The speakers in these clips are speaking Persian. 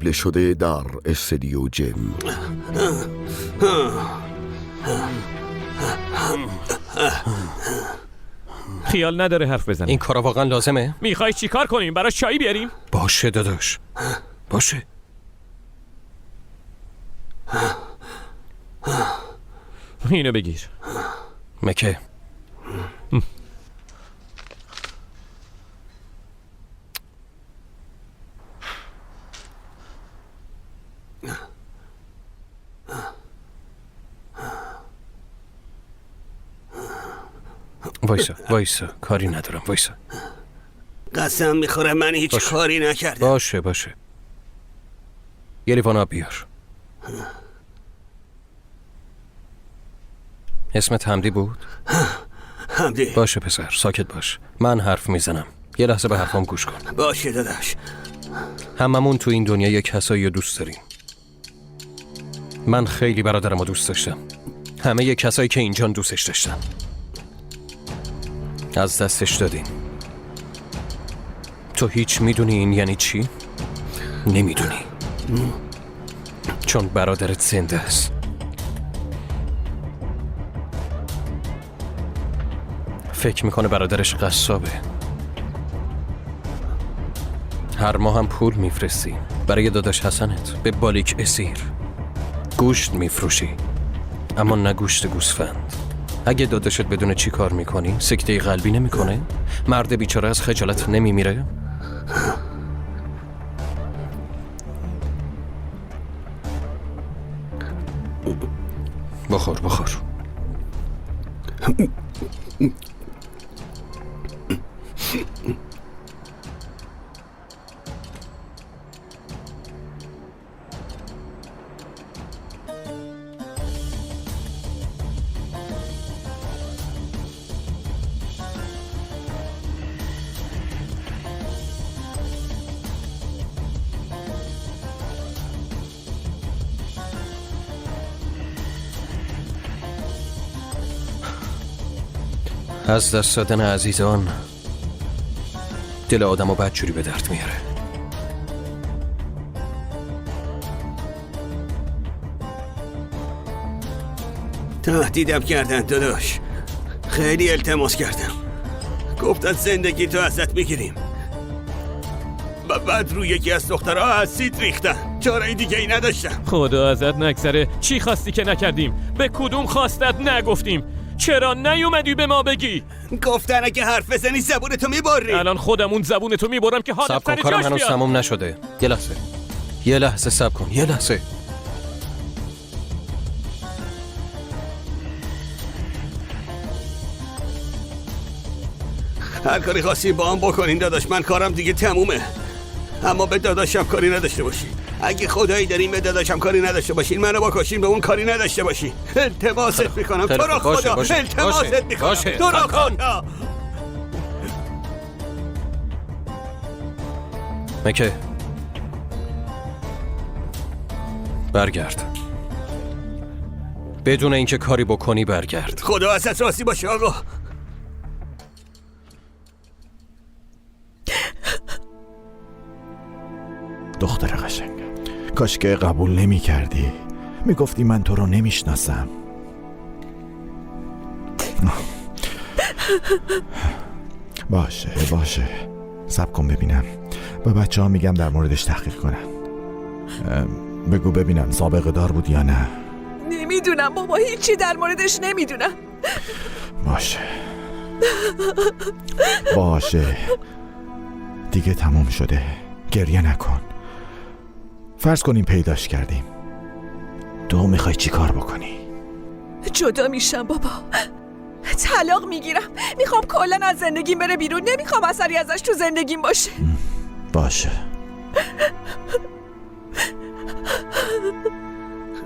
قبله شده در استودیو جیم. خیال نداره حرف بزنه. این کارا واقعا لازمه؟ میخوای چی کار کنیم؟ براش چایی بیاریم؟ باشه داداش، باشه. اینو بگیر. مکه وایسا کاری ندارم، وایسا. قسم میخورم من هیچ کاری نکردم. باشه یه لیوان آب بیار. اسمت حمدی بود؟ حمدی. باشه پسر، ساکت باش، من حرف میزنم، یه لحظه به حرفام گوش کن. باشه داداش. هممون تو این دنیا یک کسایی رو دوست داریم. من خیلی برادرمو دوست داشتم، همه یک کسایی که اینجان دوستش داشتن. از دستش دادیم. تو هیچ میدونی این یعنی چی؟ نمیدونی، چون برادرت زنده است. فکر میکنه برادرش قصابه. هر ماه هم پول میفرستی برای داداش حسنت به بالیک اسیر. گوشت میفروشی، اما نه گوشت گوسفند. اگه داداشت بدونه چی کار میکنی، سکته قلبی نمیکنه؟ مرد بیچاره از خجالت نمیمیره؟ بخور. از دست دادن عزیزان دل آدمو بدجوری به درد میاره. تهدیدم کردن داداش، خیلی التماس کردم، گفتن زندگی تو ازت میگیریم. بعد روی یکی از دخترها اسید ریختن، چاره دیگه ای نداشتم. خدا ازت نگذره. چی خواستی که نکردیم؟ به کدوم خواستت نگفتیم؟ چرا نیومدی به ما بگی؟ گفتن اگه حرف بزنی زبونتو میبری. الان خودمون زبونتو میبرم که حالت صبر کن، سر کارم جاش هنوز بیاد. تموم نشده. یه لحظه صبر کن، یه لحظه. هر کاری خواستی با هم بکنین داداش، من کارم دیگه تمومه. اما به داداشم کاری نداشته باشین. اگه خدایی دارین به داداشم کاری نداشته باشین، منو بکشین، به اون کاری نداشته باشین. التماست میکنم تو رو خدا، التماست میکنم تو رو خدا. مکه برگرد، بدون اینکه کاری بکنی برگرد. خدا ازت راضی باشه آقا. دختر قشنگ، کاش که قبول نمی کردی. می گفتی من تو رو نمیشناسم. باشه صبر کن ببینم. به بچه ها میگم در موردش تحقیق کنن. بگو ببینم سابقه دار بود یا نه. نمیدونم بابا، هیچی در موردش نمیدونم. باشه دیگه تموم شده، گریه نکن. فرض کنیم پیداش کردیم، تو میخوای چی کار بکنی؟ جدا میشم بابا، طلاق میگیرم، میخوام کلا از زندگیم بره بیرون، نمیخوام اثری ازش تو زندگیم باشه. باشه.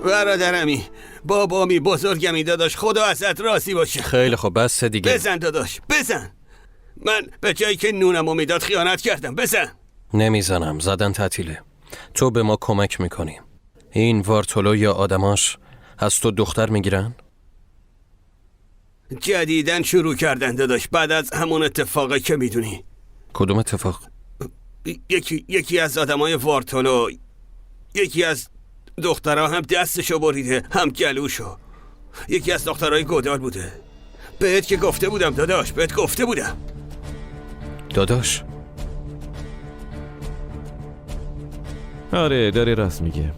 برادرمی، بابامی، بزرگمی داداش، خدا ازت راضی باشه. خیلی خب بس دیگه. بزن داداش، بزن. من به جایی که نونمو میداد خیانت کردم. بزن. نمیزنم، زدن تعطیله. تو به ما کمک میکنی. این وارتولو یا آدماش از تو دختر میگیرن؟ جدیدن شروع کردن داداش، بعد از همون اتفاقی که میدونی. کدوم اتفاق؟ یکی از آدمای وارتولو یکی از دخترها هم دستشو بریده هم گلوشو. یکی از دخترهای گودال بوده. بهت که گفته بودم داداش، بهت گفته بودم. داداش آره داره راست میگه.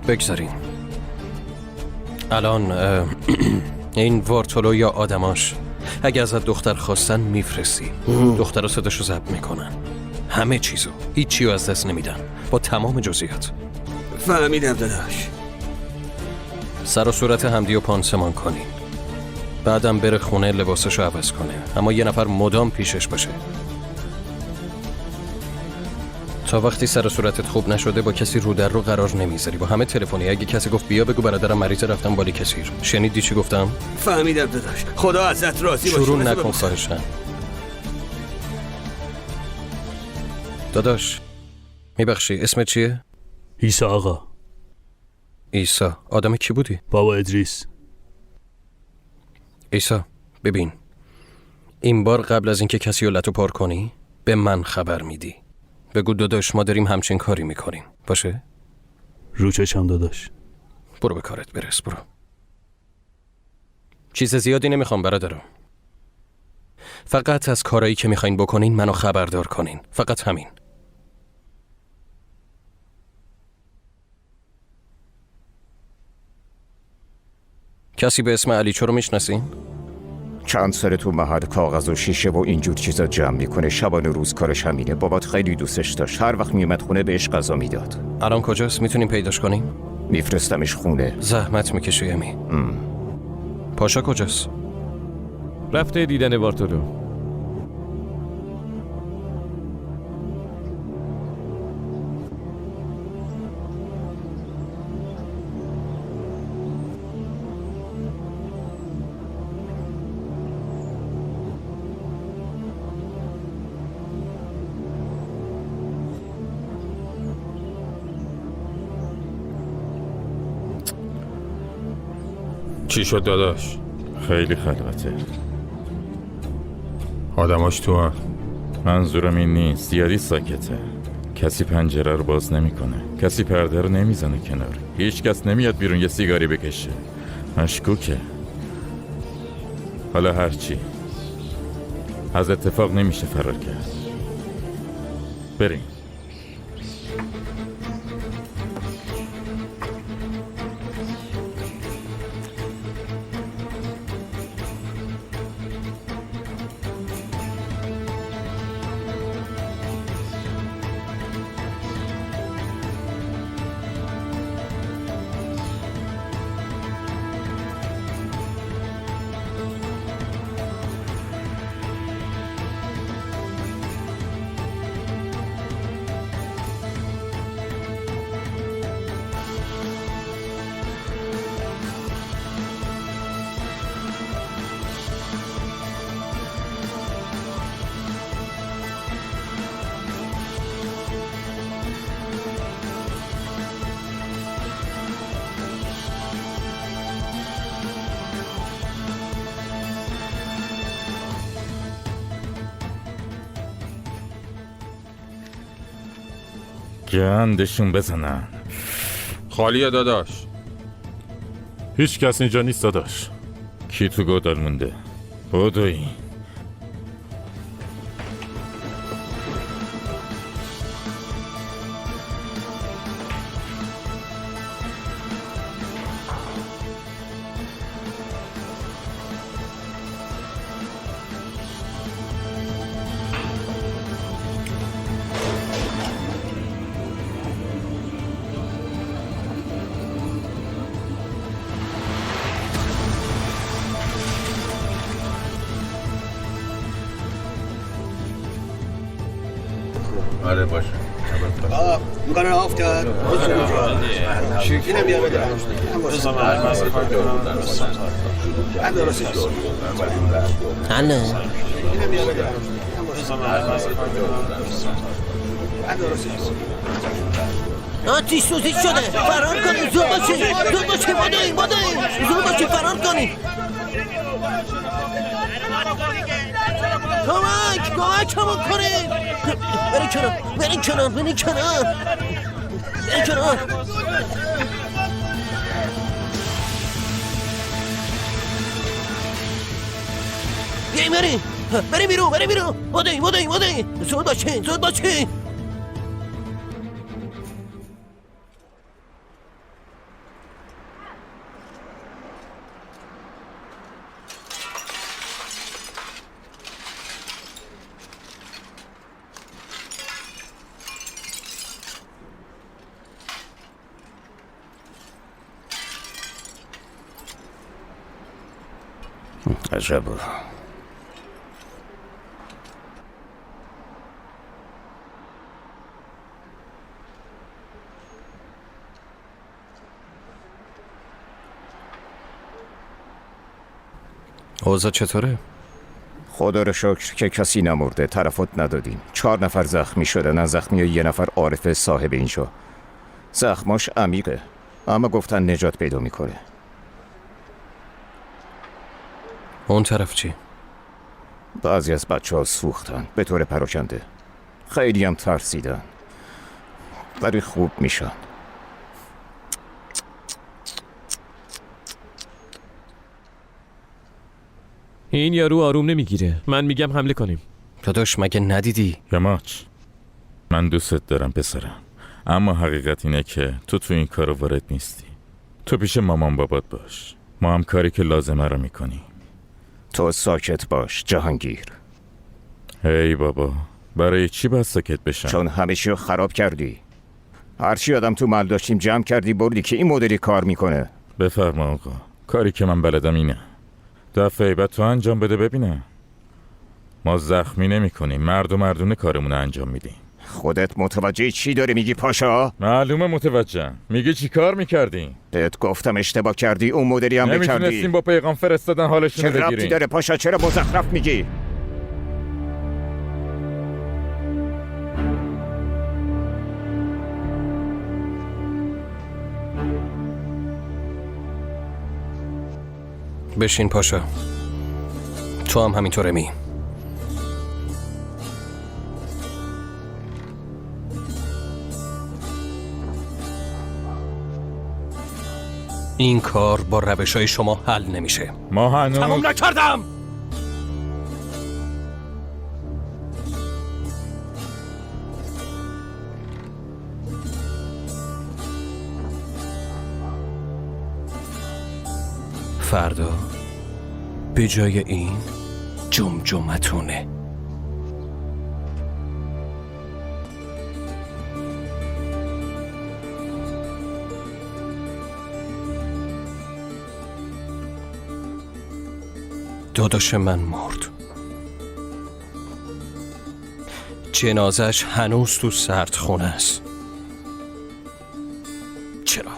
بگذارین الان این وارتولو یا آدماش اگه ازت دختر خواستن میفرستی، دختر صداشو ضبط میکنن، همه چیزو، هیچیو از دست نمیدن با تمام جزئیات. فهمیدم داداش. سر و صورت حمدی و پانسمان کنین، بعدم بره خونه لباسشو عوض کنه، اما یه نفر مدام پیشش باشه. تا وقتی سر و صورتت خوب نشده با کسی رو در رو قرار نمیذاری، با همه تلفنی. اگه کسی گفت بیا بگو برادرم مریض رفتم بالی کثیر. شنیدی چی گفتم؟ فهمیدم داداش. خدا ازت راضی باشه. شروع نکن خواهشم. داداش میبخشی اسمت چیه؟ عیسی آقا. عیسی. آدم کی بودی؟ بابا ادریس. عیسی ببین، این بار قبل از اینکه کسی رو لتو پار کنی به من خبر میدی. بگو داداش ما داریم همچین کاری میکنیم، باشه؟ رو چشم داداش. برو به کارت برس، برو. چیز زیادی نمیخوام برادرم، فقط از کارایی که میخواین بکنین منو خبردار کنین، فقط همین. کسی به اسم علیچو رو میشناسین؟ چند سال تو محل کاغذ و شیشه و اینجور چیزا جمع میکنه، شبانه روز کارش همینه. بابات خیلی دوستش داشت، هر وقت میومد خونه بهش غذا میداد. الان کجاست؟ میتونیم پیداش کنیم؟ میفرستمش خونه. زحمت میکشی امی. پاشا کجاست؟ رفته دیدن وارتولو. چی شد داداش؟ خیلی خلوته. آدماش تو هم. منظورم این نیست، زیادی ساکته. کسی پنجره رو باز نمیکنه، کسی پرده رو نمیزنه کنار، هیچ کس نمیاد بیرون یه سیگاری بکشه. مشکوکه. حالا هرچی، از اتفاق نمیشه فرار کرد. بریم. گندشون بزنن. خالیه داداش. هیچ کس اینجا نیست داداش. کی تو گودال مونده؟ بودوی. آره باشه. میکنن آفتر اینم بیا بده. آتیش سوزی شده، فرار کنیم، زود باشیم، زود باشیم، زود باشیم، فرار کنیم. کمکمون کنید. برین کنار. بیاییم بریم بیرون. بودین. زود باشین. عجب. اوضاع چطوره؟ خدا رو شکر که کسی نمرده. تلفات ندادیم. 4 نفر زخمی شدن. از زخمی 1 نفر عارف صاحب اینجا. زخماش عمیقه، اما گفتن نجات پیدا میکنه. اون طرف چی؟ بعضی از بچه ها سوختن به طور پراکنده. خیلی هم ترسیدن، ولی خوب میشن. این یارو آروم نمیگیره. من میگم حمله کنیم. داداش مگه ندیدی؟ یماچ، من دوست دارم پسرم، اما حقیقت اینه که تو این کار وارد نیستی. تو پیش مامان بابات باش. ما هم کاری که لازمه رو میکنی. تو ساکت باش جهانگیر. هی بابا، برای چی باید ساکت بشم؟ چون همه چی رو خراب کردی. هرچی آدم تو محل داشتیم جمع کردی بردی که این مدلی کار میکنه. بفرما آقا، کاری که من بلدم اینه. دفعه بعد تو انجام بده ببینم. ما زخمی نمی کنیم، مردونه کارمون انجام میدیم. خودت متوجه چی داری میگی پاشا؟ معلومه متوجهم. میگی چی کار میکردی؟ بهت گفتم اشتباه کردی، اون مدلی هم بکردی. نمیتونستیم با پیغام فرستادن حالشون رو چه بگیریم. ربطی داره پاشا؟ چرا مزخرف میگی؟ بشین پاشا. تو هم همینطوره می. این کار با روش‌های شما حل نمیشه. ما هنوز تمام نکردم. فردا به جای این جمجمتونه. داداش من مرد. جنازش هنوز تو سردخونه است. چرا؟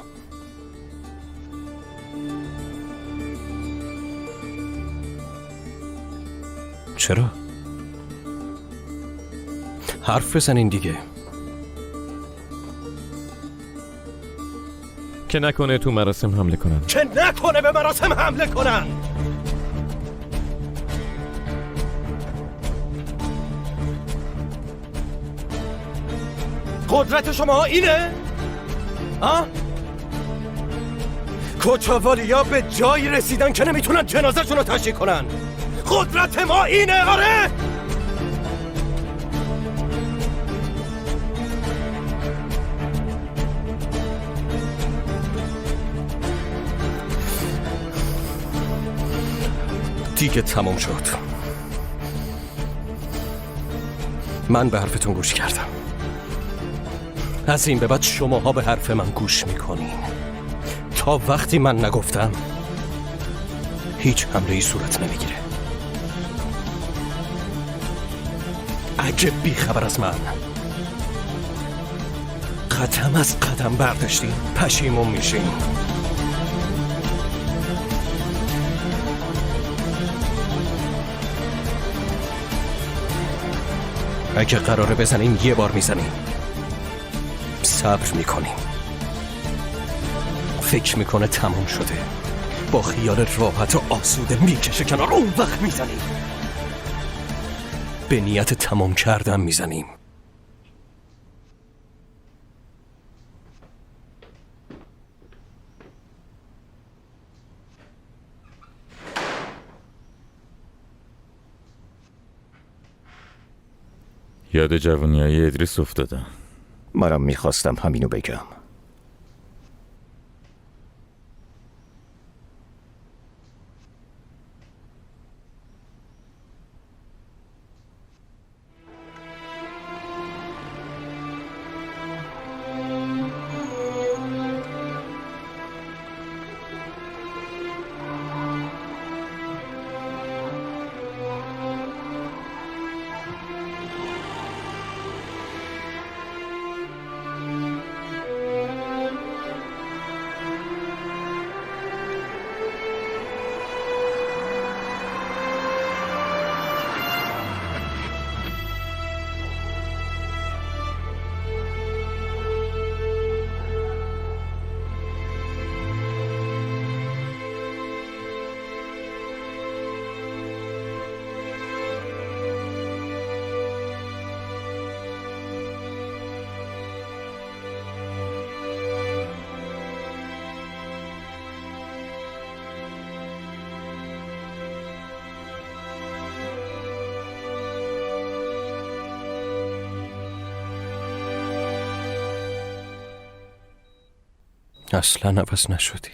چرا؟ حرف بزنین دیگه. که نکنه تو مراسم حمله کنن. که نکنه به مراسم حمله کنن. قدرت شما اینه؟ کوچاوالیا به جایی رسیدن که نمیتونن جنازه‌شون رو تشییع کنن. قدرت ما اینه. آره دیگه تمام شد. من به حرفتون گوش کردم. از این به بعد شماها به حرف من گوش میکنین. تا وقتی من نگفتم هیچ حمله‌ای صورت نمیگیره. اگه بیخبر از من قدم از قدم برداشتین پشیمون میشین. اگه قراره بزنین یه بار میزنین. صبر میکنیم. فکر میکنه تمام شده، با خیال راحت و آسوده میکشه کنار، اون وقت میزنیم. به نیت تمام کردن میزنیم. یاد جوانیای ادریس افتادم. منم میخواستم همینو بگم. اصلا عوض نشدی.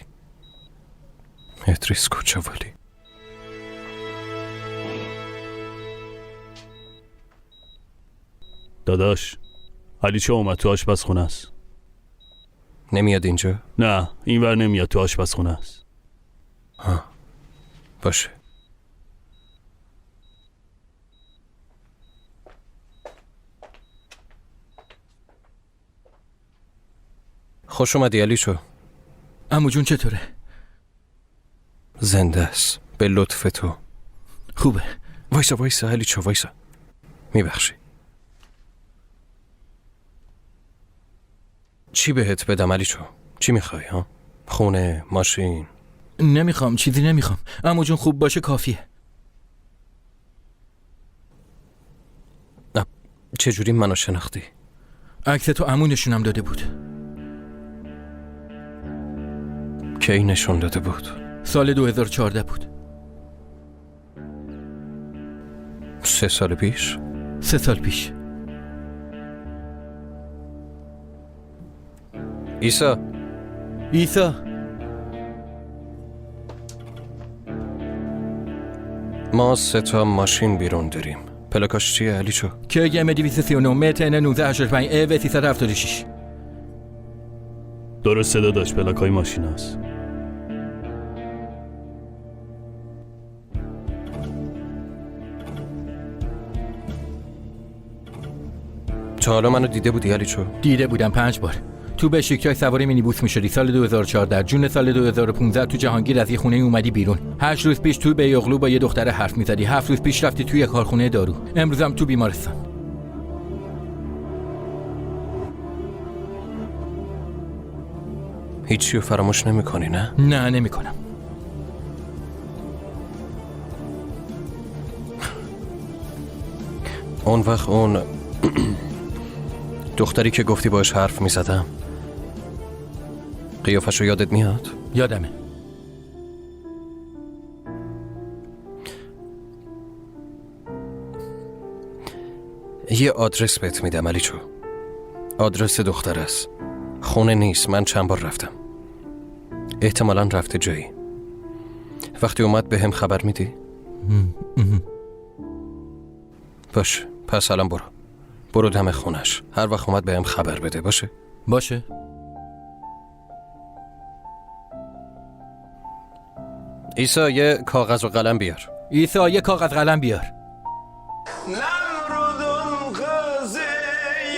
ادریس کجا ولی؟ داداش علی چه اومد تو آشپزخونه است. نمیاد اینجا؟ نه اینور نمیاد، تو آشپزخونه است. باشه. خوش اومدی علیشو. عمو جون چطوره؟ زنده است به لطف تو. خوبه. وایسا علیچو وایسا. میبخشی. چی بهت بدم علیچو؟ چی میخوای ها؟ خونه، ماشین؟ نمیخوام، چیزی نمیخوام. عمو جون خوب باشه کافیه. چجوری منو شناختی؟ عکس تو عمو نشونم داده بود. کی نشون داده بود؟ سال 2014 بود. 3 سال پیش؟ 3 سال پیش. ایسا ما 3 تا ماشین بیرون داریم. پلاکاش چیه علیچو؟ KGM 239 متن 1985 EV 376. درسته داداش، پلاکای ماشین هست. تا حالا منو دیده بودی علیچو؟ دیده بودم 5 بار. تو بشیکتای سوار مینیبوس میشدی. سال 2014 جون سال 2015 تو جهانگیر از یه خونه اومدی بیرون. 8 روز پیش تو بیاغلو با یه دختر حرف میزدی. 7 روز پیش رفتی توی کارخونه دارو. امروز هم تو بیمارستان. هیچی رو فراموش نمی‌کنی نه؟ نه نمی‌کنم. اون وقت اون دختری که گفتی باش حرف میزدم قیافشو یادت میاد؟ یادمه. یه آدرس بهت میدم علیچو. آدرس دختر است. خونه نیست، من چند بار رفتم. احتمالاً رفته جایی. وقتی اومد به هم خبر میدی؟ باشه، پس الان برو دم خونش. هر وقت اومد به هم خبر بده. باشه؟ ایسا یه کاغذ و قلم بیار. Nemrud'un kızı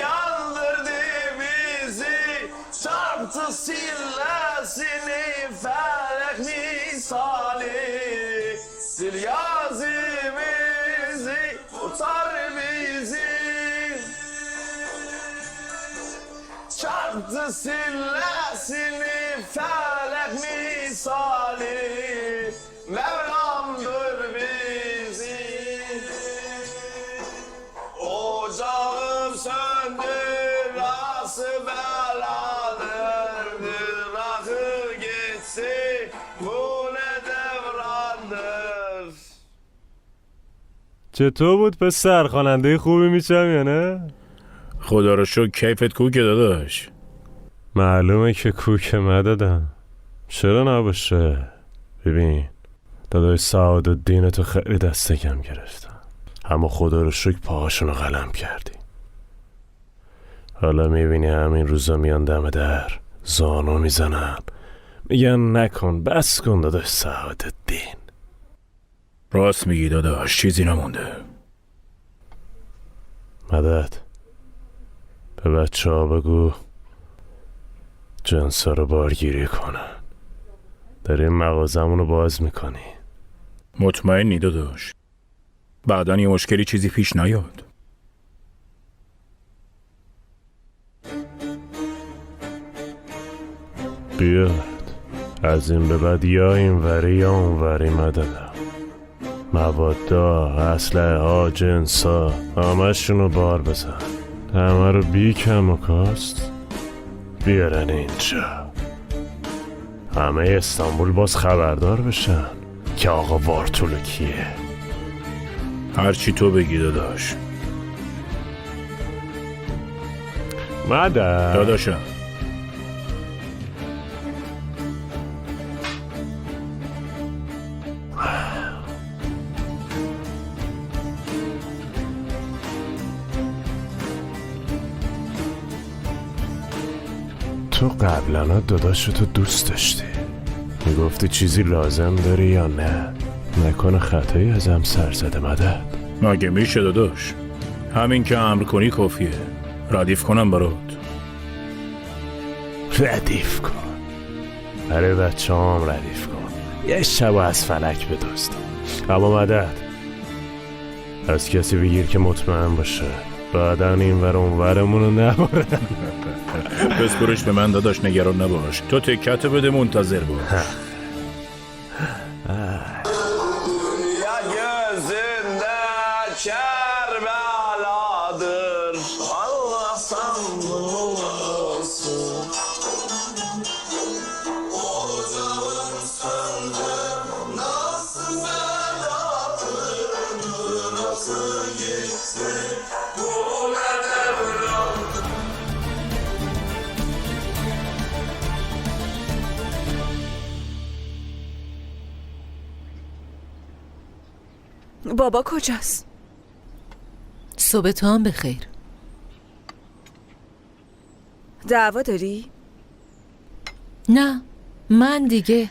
yandırdı bizi, çarptı sillesini felek misali, sil yazimizi tutar bizi, çarptı sillesini felek misali, Mevlam'dır bizi. nasıl beladır rakı geçse bu ne devrandır. چطور بود پسر؟ خواننده خوبی میشم یا نه؟ خدا رو شکر کیفت کوکه داداش. معلومه که کوک مدادم. چرا نباشه؟ ببین داداش سعادالدین تو خیلی دست کم گرفتم، اما خدا رو شکر پاهاشونو قلم کردی. حالا میبینی همین روزا میان دم در زانو میزنن میگن نکن بس کن داداش سعادالدین. راست میگی داداش، چیزی نمونده. مدد به بچه ها بگو جنسا رو بارگیری کنن. داریم مغازمونو باز میکنی. مطمئنی داداش؟ بعدن یه مشکلی چیزی پیش نیاد. بیاد از این به بعد یا این وری یا اون وری مددم. موادا، اسلحه ها، جنسا همه شونو بار بزن. همه رو بی کم و کاست بیارن اینجا. همه استانبول باز خبردار بشن که آقا وارتولو کیه. هرچی تو بگی داداش. مدد داداشم تو قبلا داداشتو دوست داشتی، میگفتی چیزی لازم داری یا نه؟ نکنه خطایی ازم سر زده مدد؟ مگه میشه داداش؟ همین که امر کنی کافیه. ردیف کنم برات. ردیف کن برای بچه هم ردیف کن. یه شب از فلک بدوست. اما مدد از کسی بگیر که مطمئن باشه بعدن این ور اون ورمونو نبارن. بسپرش به من داداش، نگران نباش. تو تکت بده منتظر باش. Dünya gözünde Kerbeladır. Allah sandın olsun. Ocağın söndü. Nasıl beladır, nasıl geçti bu ne devran. بابا کجاست؟ صبح تو هم بخیر. دعوا داری؟ نه من دیگه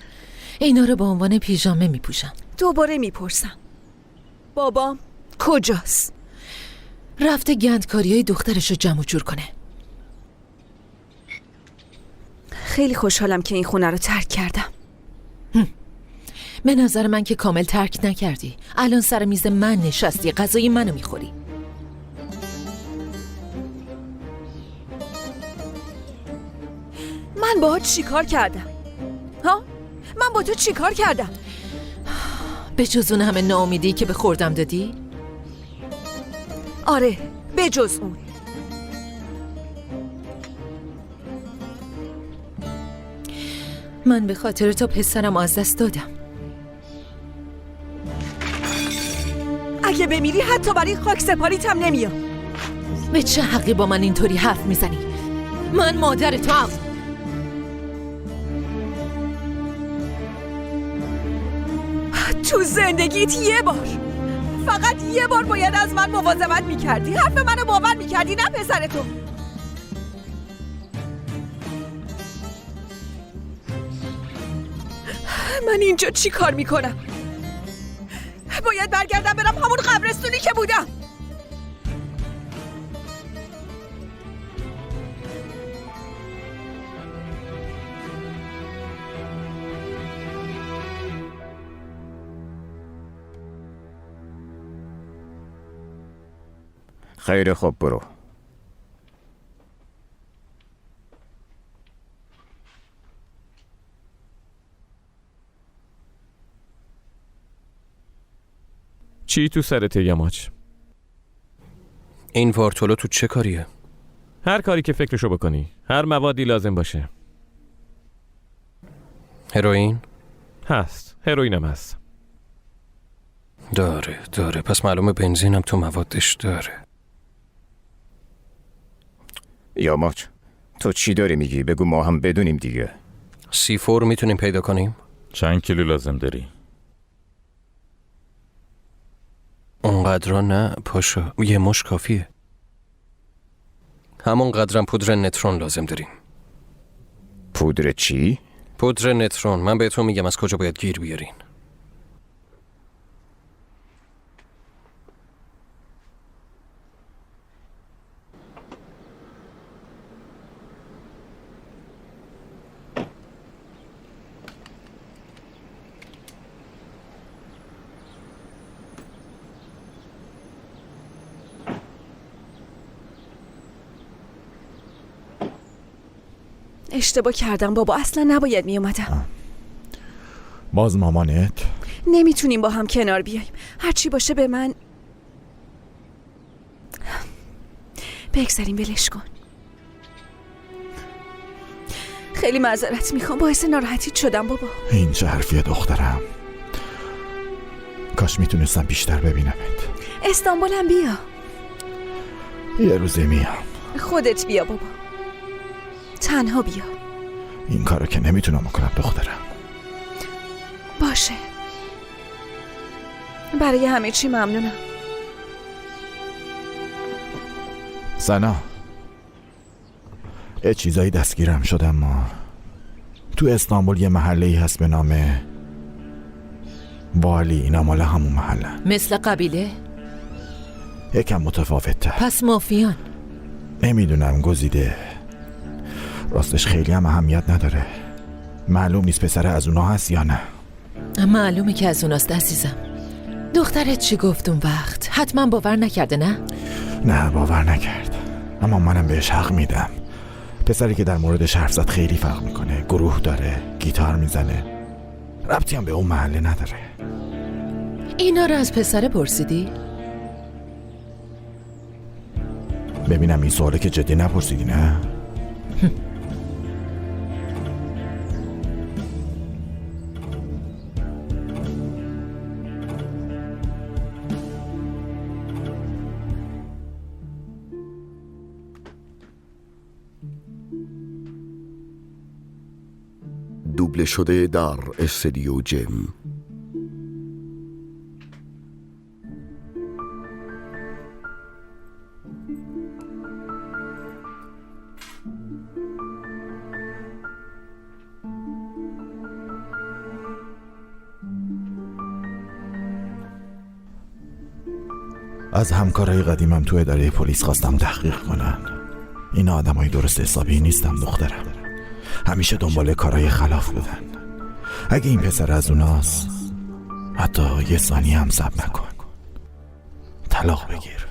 اینا رو به عنوان پیژامه میپوشم. دوباره میپرسم بابام کجاست؟ رفته گندکاری های دخترش رو جمع و جور کنه. خیلی خوشحالم که این خونه رو ترک کردم. به نظر من که کامل ترک نکردی. الان سر میز من نشستی، غذای منو میخوری. من با چی کار کردم؟ ها؟ من با تو چی کار کردم؟ به جز اون همه ناامیدی که به خوردم دادی؟ آره به جز اون. من به خاطر تو پسرم از دست دادم. اگه بمیری حتی برای خاک سپاریت هم نمیام. به چه حقی با من اینطوری حرف میزنی؟ من مادر تو هم. تو زندگیت یه بار، فقط یه بار باید از من مواظبت میکردی. حرف منو باور میکردی، نه پسر تو. من اینجا چی کار میکنم؟ باید برگردم برم همون قبرستونی که بودم. خیلی خوب برو. چی تو سرت یماج؟ این وارتولو تو چه کاریه؟ هر کاری که فکرشو بکنی. هر موادی لازم باشه. هروئین؟ هست. هروئینم هست. داره. پس معلومه بنزینم تو موادش داره. یاماچ تو چی داری میگی؟ بگو ما هم بدونیم دیگه. C4 میتونیم پیدا کنیم؟ چند کیلو لازم داری؟ اونقدر نه پاشا، یه مش کافیه. همون قدرم پودر نترون لازم داریم. پودر چی؟ پودر نترون. من بهتون میگم از کجا باید گیر بیارین. اشتباه کردم بابا، اصلا نباید می اومدم. باز مامانت؟ نمیتونیم با هم کنار بیایم. هرچی باشه به من بگذاریم، ولش کن. خیلی معذرت میخوام، باعث ناراحتیت شدم بابا. این چه حرفیه دخترم؟ کاش میتونستم بیشتر ببینمت. استانبولم بیا. یه روزی میام. خودت بیا بابا، تنها بیا. این کارو که نمیتونم بکنم دخترم. باشه، برای همه چی ممنونم. سنا، یه چیزایی دستگیرم شدم. ما تو استانبول یه محله‌ای هست به نام والی. اینا مال همون محله. مثل قبیله؟ یکم متفاوته. پس مافیان؟ نمیدونم، گزیده. راستش خیلی هم اهمیت نداره. معلوم نیست پسر از اونا هست یا نه. معلومه که از اوناست عزیزم. دخترت چی گفت اون وقت؟ حتما باور نکرده نه؟ نه باور نکرد، اما منم بهش حق میدم. پسری که در موردش حرف زد خیلی فرق میکنه. گروه داره، گیتار میزنه، ربطی هم به اون محله نداره. اینا رو از پسر پرسیدی؟ ببینم این سواله که جدی نپرسیدی نه؟ دوبله شده در استودیو جیم. از همکارای قدیمم تو اداره پلیس خواستم تحقیق کنن. این آدمای درست حسابی نیستم دخترم. همیشه دنبال کارهای خلاف بودن. اگه این پسر از اوناست، حتی یه ثانیه هم صبر نکن، طلاق بگیر.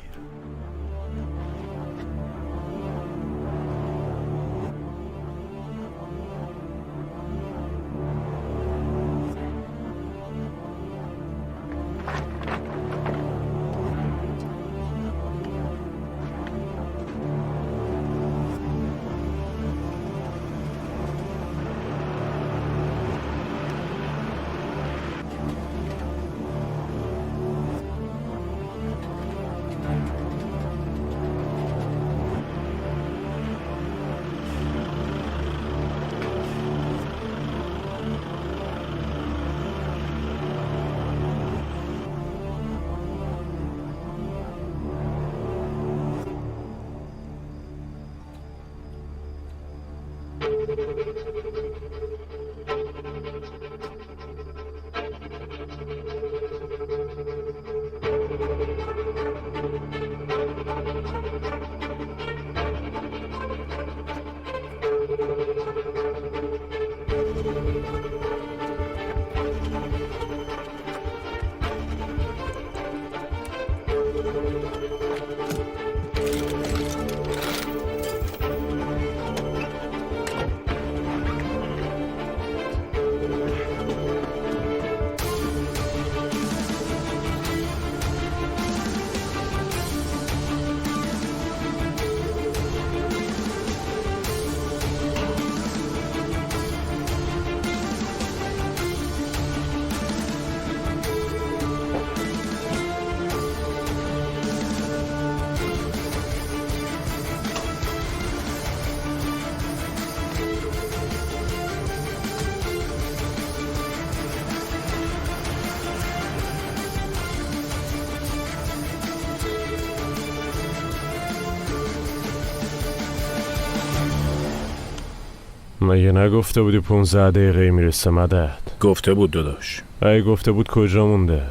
مگه نگفته بودی 15 دقیقه میرسه مدد؟ گفته بود داداش. ای گفته بود کجا مونده؟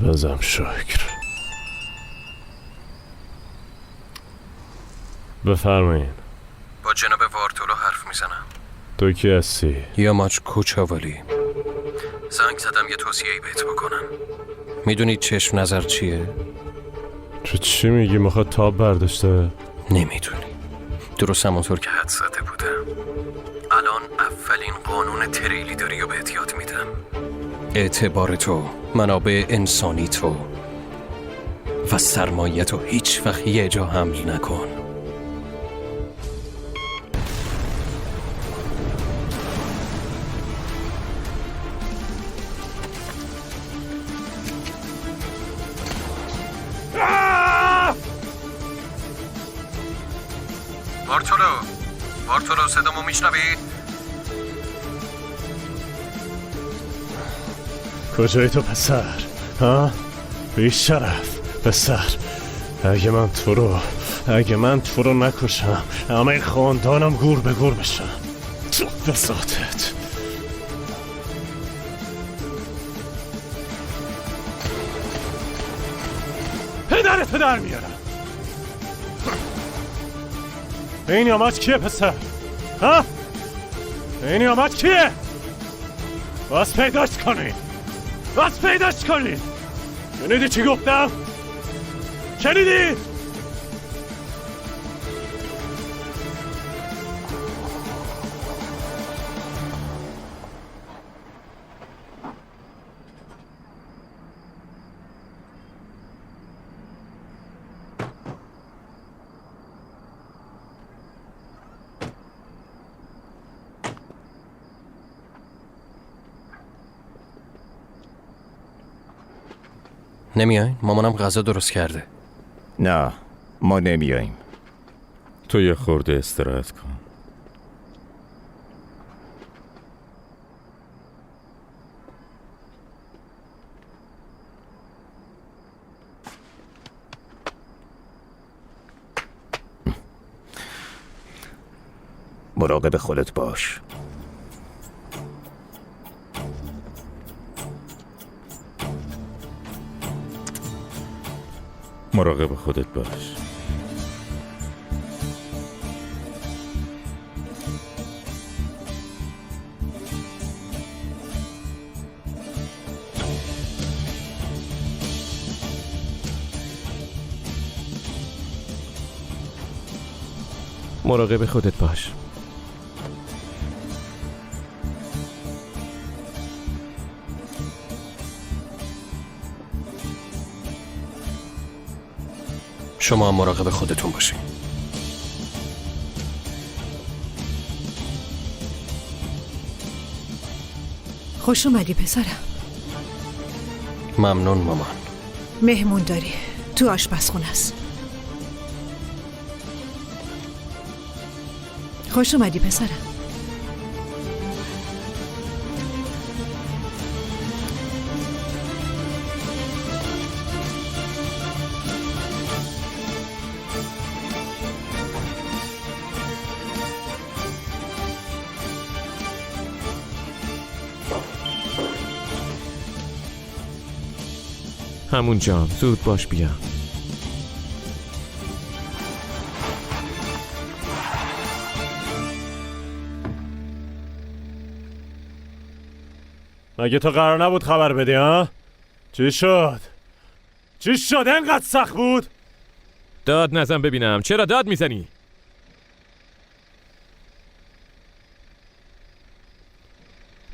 بزم شکر. بفرمایین. با جناب وارتولو حرف میزنم. تو کی هستی؟ یا ماچ کوچاولی. زنگ زدم یه توصیه‌ای بهت بکنم. میدونی چشم نظر چیه؟ چی میگی؟ میخواد تاب برداشته؟ نمیدونی. درست همونطور که حد زده بودم. الان اولین قانون تریلی داری و بهت یاد میدم. اعتبار تو، منابع انسانی تو و سرمایه تو هیچ وقت یه جا حمل نکن. بارتولو صدامو میشنوی؟ کجایی تو پسر؟ ها؟ بیش شرف پسر. اگه من تو رو نکشم همه این خاندانم گور به گور بشم. به ذاتت. پدرتو در میارم. این یامات کیه پسر؟ ها؟ این یامات کیه؟ باز پیداش کنین. شنیدی چی گفتم؟ شنیدی؟ نمیاین؟ مامانم غذا درست کرده. نه ما نمیاییم. تو یه خورده استراحت کن. مراقب خودت باش. مراقب خودت باش. مراقب خودت باش. شما هم مراقب خودتون باشین. خوش اومدی پسرم. ممنون مامان. مهمون داری تو آشپزخونه است. خوش اومدی پسرم. همون جان زود باش بیا. مگه تو قرار نبود خبر بدی ها؟ چی شد انقدر سخت بود؟ داد نزن ببینم. چرا داد میزنی؟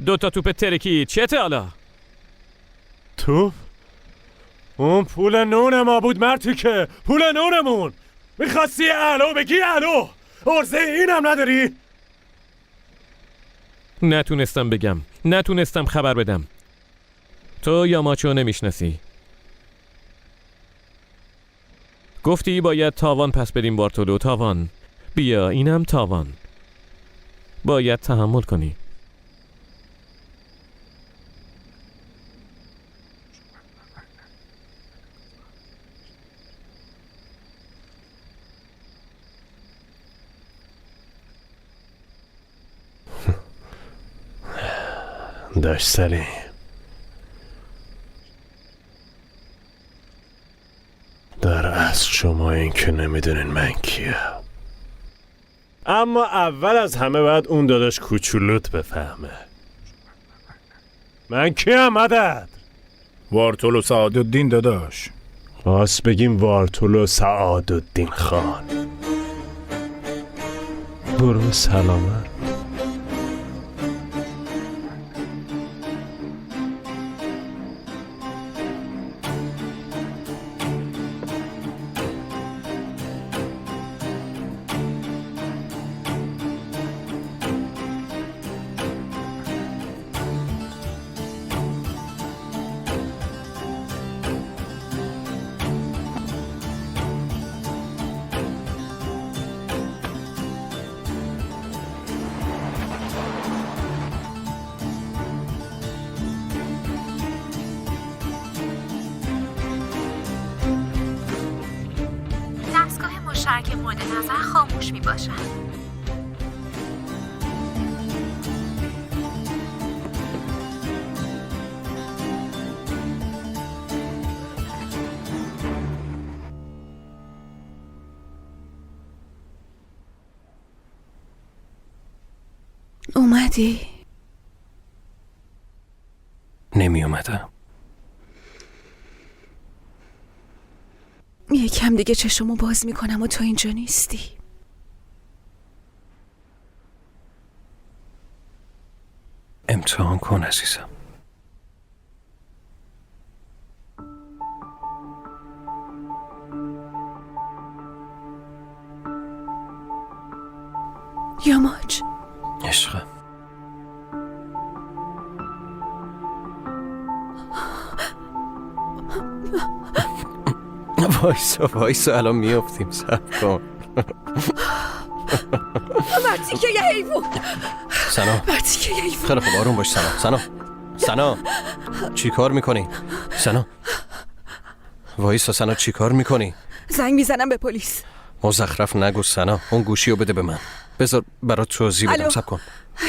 دوتا توپ ترکی چته حالا؟ توپ؟ اون پول نون ما بود مرتی که پول نونمون. میخواستی الو بگی الو. عرضه اینم نداری؟ نتونستم بگم. نتونستم خبر بدم. تو یاماچو نمیشناسی. گفتی باید تاوان پس بدیم بارتولو. تاوان. بیا اینم تاوان. باید تحمل کنی. داش سلیم، در اصل شما این که نمیدونین من کیم، اما اول از همه باید اون داداش کوچولوت بفهمه من کیم. مدد وارتولو سعادالدین داداش. باز بگیم وارتولو سعادالدین خان. برو سلامت. مشترک مورد نظر خاموش می باشد. اومدی؟ نمی اومدم. یکم دیگه چشمو باز میکنم و تو اینجا نیستی. امتحان کن عزیزم. یاماج عشقم، وایسا الان میافتیم. صبر کن. مرتی که یه حیوون. سنا مرتی که یه حیوون. خیلی خوب آروم باش سنا چی کار میکنی؟ سنا وایسا. سنا چی کار میکنی؟ زنگ میزنم به پلیس. مزخرف نگو سنا. اون گوشی رو بده به من. بذار برات توضیح بدم. صبر کن.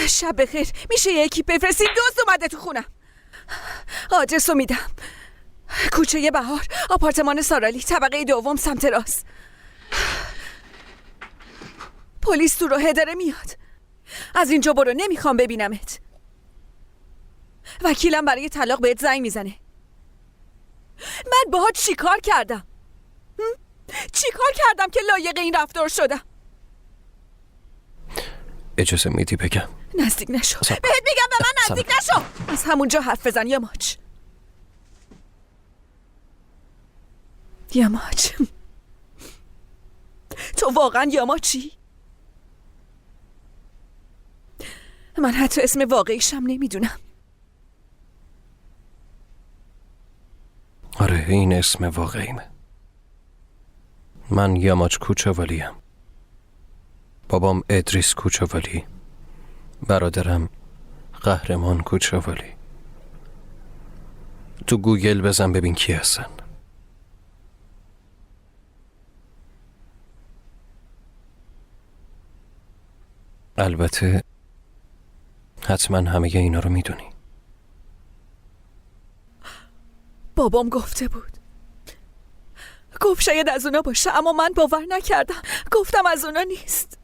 شب بخیر. میشه یکی بفرستین؟ دوست اومده تو خونم. آدرس رو میدم. کوچه بهار، آپارتمان سارالی، طبقه دوم، سمت راست. پلیس تو راهه داره میاد. از اینجا برو، نمیخوام ببینمت. وکیلم برای طلاق بهت زنگ میزنه. من باهات چی کار کردم؟ چی کار کردم که لایق این رفتار شدم؟ اجازه میدی بگم؟ نزدیک نشو. بهت میگم به من نزدیک نشو. از همونجا حرف بزن یاماج. یاماج، تو واقعا یاماچی؟ من حتی اسم واقعیشم نمیدونم. آره این اسم واقعیمه. من یاماج کوچوالی‌ام. بابام ادریس کوچوالی، برادرم قهرمان کوچوالی. تو گوگل بزن ببین کی هستن. البته حتما همه اینا رو میدونی. بابام گفته بود. گفت شاید از اونا باشه، اما من باور نکردم. گفتم از اونا نیست.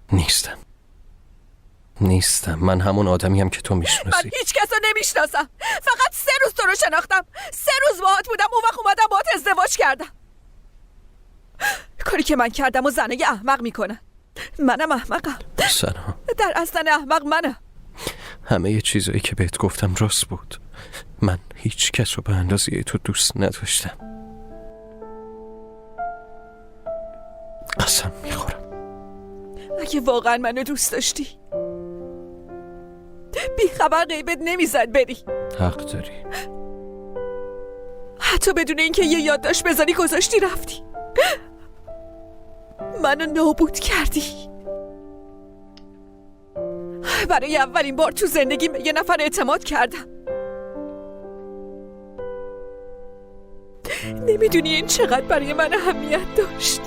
نیستم. من همون آدمیم که تو میشناسی. من هیچ کس رو نمیشناسم. فقط 3 روز تو رو شناختم. 3 روز باهات بودم. اون وقت اومدم باهات ازدواج کردم. کاری که من کردم و زنه احمق میکنن. منم احمقم. سنا، در اصل احمق منم. همه ی چیزایی که بهت گفتم راست بود. من هیچ کس رو به اندازه تو دوست نداشتم. قسم میخورم. اگه واقعا منو دوست داشتی بی خبر غیبت نمیزد بری. حق داری. حتی بدون اینکه یه یادداشت بذاری گذاشتی رفتی. منو نابود کردی. برای اولین بار تو زندگیم به یه نفر اعتماد کردم. نمیدونی این چقدر برای من اهمیت داشت.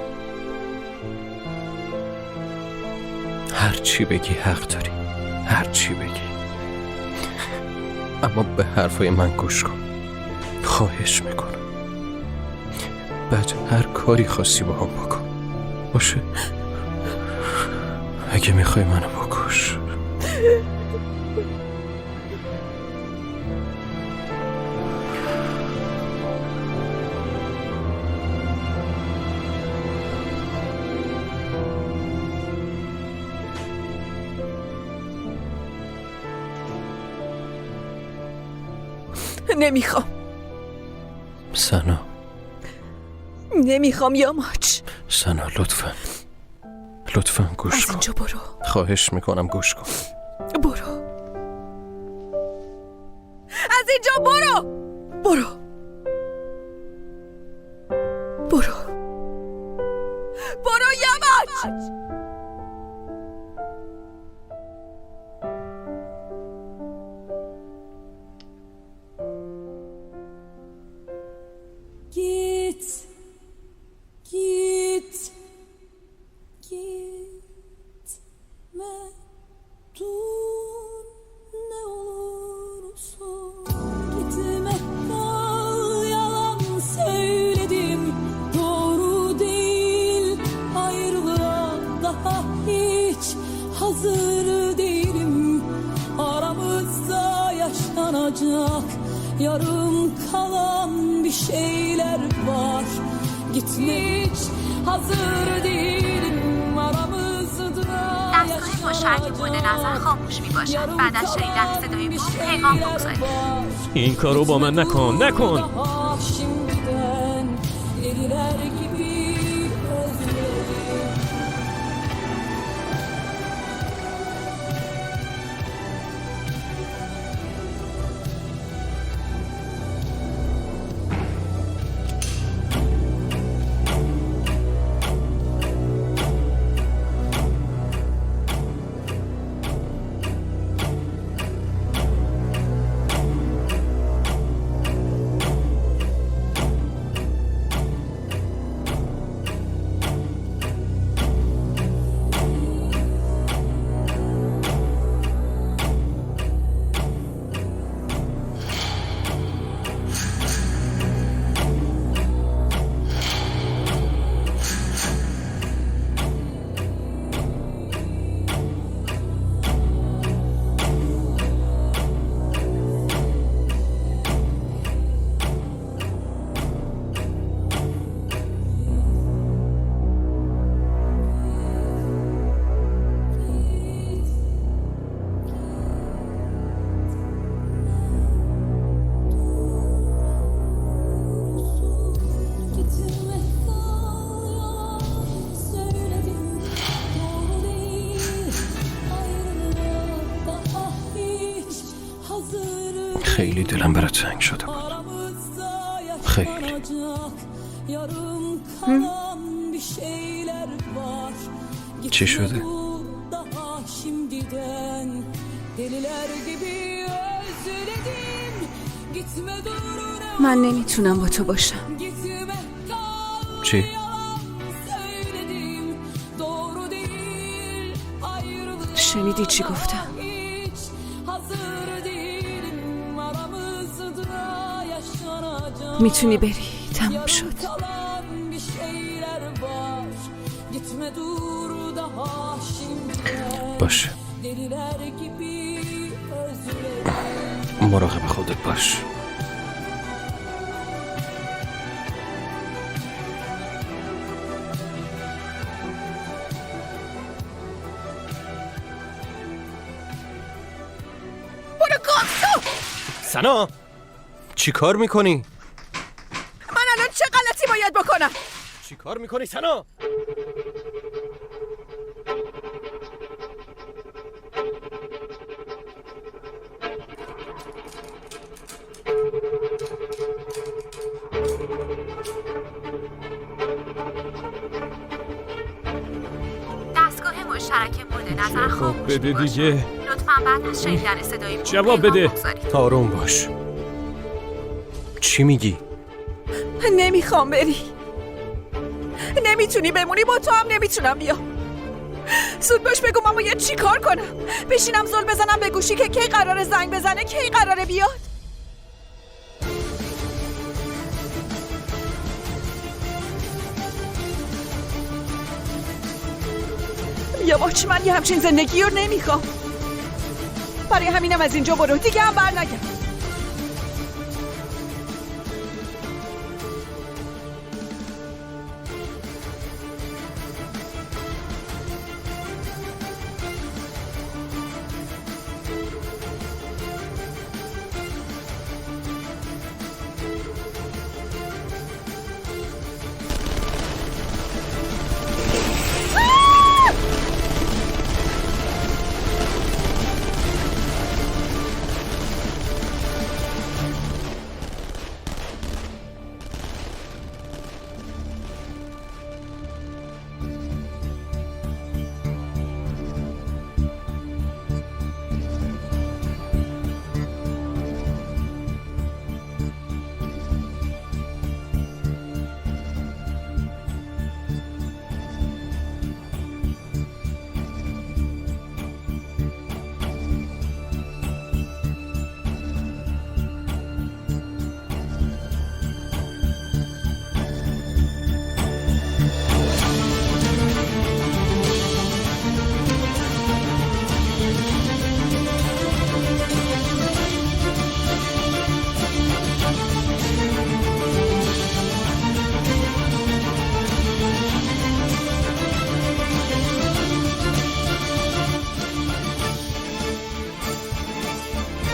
هر چی بگی حق داری. هر چی بگی. اما به حرفای من گوش کن. خواهش میکنم بعد هر کاری خواستی با هم بکن، باشه؟ اگه میخوای منو بکش. نمیخوام. سنا نمیخوام یاماچ. سنا لطفا گوش از کن. اینجا برو. خواهش میکنم گوش کن. برو. از اینجا برو. برو. برو. برو یاماچ. Yarım kalan bir şeyler var. Gitmek hazır değilim aramızda. دستگاه مشترک مورد نظر خاموش می باشد. بعد از شنیدن صدای بوم پیغام بگذارید. این کارو با من نکن. Şimdiden deliler gibi özledim. خیلی دلم برات تنگ شده بود. خیلی. چی شده؟ من نمیتونم با تو باشم. چی؟ شنیدی چی گفتم؟ میتونی بری. تموم شد. باشه. مراقب خودت باش. برو گم شو. سنا چی کار میکنی؟ من الان چه غلطی باید بکنم؟ چی کار میکنی سنا؟ دستگاه مشترک مورد نظر خاموش بده دیگه. لطفاً بعد از شنیدن صدای بوم جواب بده. آروم باش. چی میگی؟ نمیخوام بری. نمیتونی بمونی. با تو هم نمیتونم بیام. زود باش بگو ماما یه چی کار کنم. بشینم زل بزنم به گوشی که کی قراره زنگ بزنه، کی قراره بیاد. یواش، من یه همچین زندگی رو نمیخوام. برای همینم از اینجا برو، دیگه هم بر نگرد.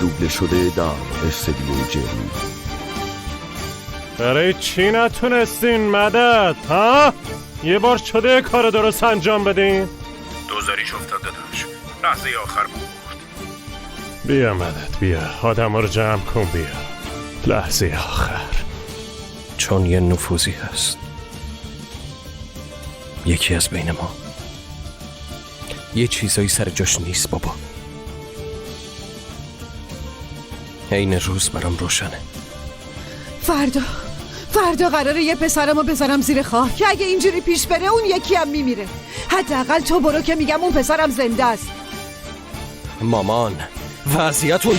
دوبله شده در استدیو جن. برای چی نتونستین مدد ها؟ یه بار شده کار درست انجام بدین؟ دوزاریش افتاد داداش، لحظه آخر بود. بیا مدد، بیا آدم رو جمع کن، بیا لحظه آخر. چون یه نفوذی هست، یکی از بین ما. یه چیزایی سر جاش نیست بابا. این روز برام روشنه. فردا قراره یه پسرمو بذارم زیر خاک که اگه اینجوری پیش بره اون یکی هم میمیره. حداقل تو برو که میگم اون پسرم زنده است. مامان، وضعیتون